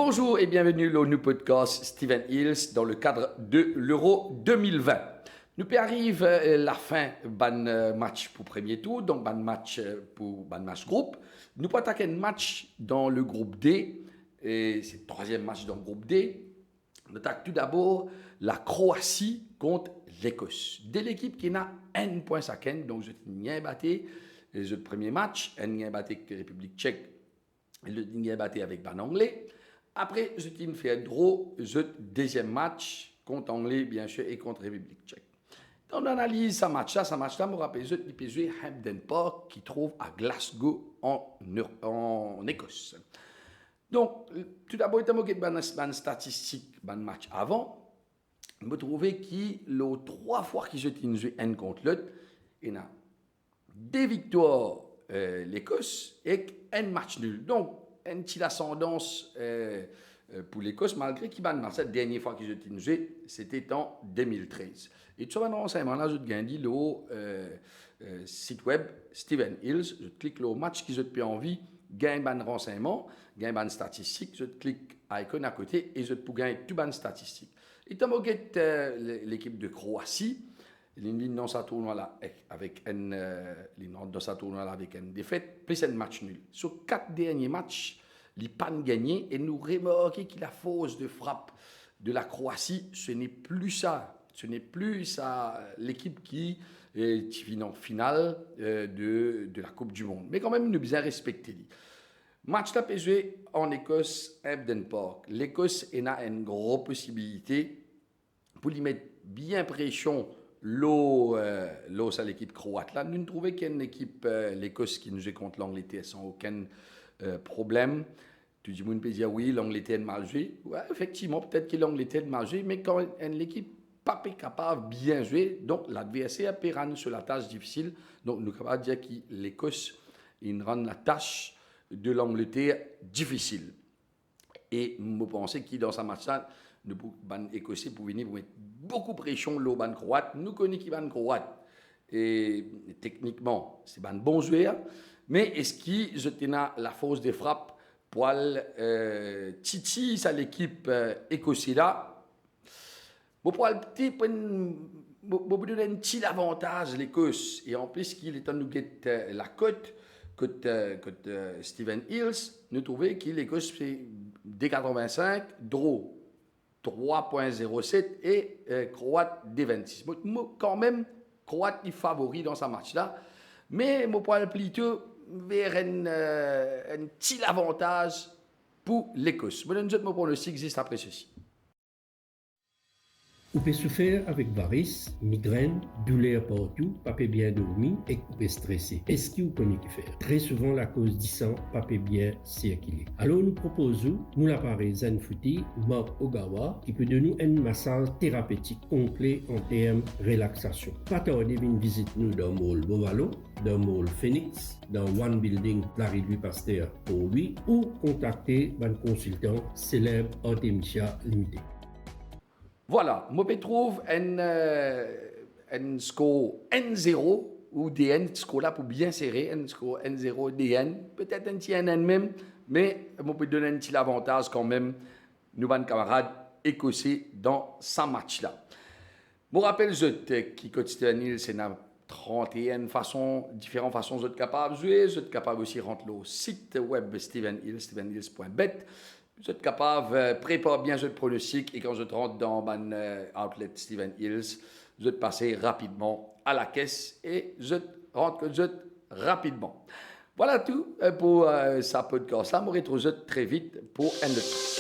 Bonjour et bienvenue au nouveau podcast Steven Hills dans le cadre de l'Euro 2020. Nous arrive la fin ban match pour premier tour, donc ban match pour ban match groupe. Nous pouvons attaquer un match dans le groupe D, et c'est le troisième match dans le groupe D. On attaque tout d'abord la Croatie contre l'Écosse. De l'équipe qui n'a un point chacun, donc je n'ai pas battu le premier match, n'ai battu avec la République tchèque, n'ai battu avec ban anglais. Après, je t'ai fait un draw, le deuxième match contre Anglais, bien sûr, et contre République tchèque. Quand on analyse ce match-là, me rappelle le PSG Hampden Park qui trouve à Glasgow en Écosse. Donc, tout d'abord, il y a une statistique, un match avant. Je me trouvais qu'il y a 3 fois qu'ils ont joué un contre l'autre. Il y a 2 victoires l'Écosse et un match nul. Donc, une petite ascendance pour l'Écosse, malgré qu'il y a la dernière fois qu'ils ont joué, c'était en 2013. Et sur un renseignement-là, je gagne le site web Steven Hills. Je clique le match qu'ils ont envie, gagne un renseignement, gagne une statistique, je clique icône à côté et je peux gagner tout une statistique. Et quand je l'équipe de Croatie, l'Inde dans sa tournoi là avec une défaite, plus un match nul. Sur 4 derniers matchs, les pas gagné et nous remarquons que la force de frappe de la Croatie, ce n'est plus ça. Ce n'est plus ça l'équipe qui est en finale de la Coupe du Monde. Mais quand même, nous bien respecter. Match là joué en Écosse, Hampden Park. L'Écosse a une grosse possibilité pour lui mettre bien pression l'eau à l'équipe croate. Là, nous trouvons qu'il y a une équipe, l'Écosse, qui nous joue contre l'Angleterre sans aucun problème. Tu dis, on peut dire oui, l'Angleterre a mal joué. Ouais, effectivement, peut-être que l'Angleterre a mal joué, mais quand l'équipe pas capable de bien jouer, donc l'adversaire pérenne sur la tâche difficile. Donc, nous sommes capables de dire que l'Écosse rend la tâche de l'Angleterre difficile. Et je pense que dans ce match-là, les Écossais pour venir mettre beaucoup de pression sur les Croates. Nous connaissons qui les Croates. Et techniquement, c'est un bon joueur. Mais est-ce qu'ils ont la force de frappe pour titi à l'équipe écossaise là? Pour le petit, pour donner un petit avantage l'Écosse. Et en plus, qu'il est en nous la cote Steven Hills, nous trouvons que l'Écosse fait D85, draw 3.07 et Croate D26. Quand même, Croate est favori dans ce match-là. Mais je parle plutôt vers un petit avantage pour l'Écosse. Je donne mon pronostic juste après ceci. Vous pouvez souffrir avec varices, migraines, douleurs partout, pas bien dormi et vous pouvez stresser. Est-ce que vous connaissez qui faire? Très souvent, la cause du sang, pas bien circuler. Alors, nous proposons, nous l'appareil Zenfooty, Mark Ogawa, qui peut donner un massage thérapeutique complet en termes de relaxation. Pas tarder, une visite nous dans le mall Bovalo, dans le mall Phoenix, dans One Building, Larry Louis Pasteur pour lui, ou contacter un consultant célèbre Artemisia Limited. Voilà, moi je trouve un score N0 ou DN, score là pour bien serrer, un score N0 DN, peut-être un petit NN même, mais moi je peux donner un petit avantage quand même, nous avons camarades écossais dans ce match-là. Je rappelle qui coach Steven Hills, c'est 31 différentes façons d'être capable de jouer, vous êtes capable aussi de rentrer au site web Steven Hills, stevenhills.bet. Vous êtes capable de préparer bien votre pronostic et quand je rentre dans mon outlet Steven Hills, je passer rapidement à la caisse et je rentre rapidement. Voilà tout pour ce podcast-là. Je vous retrouve très vite pour un autre.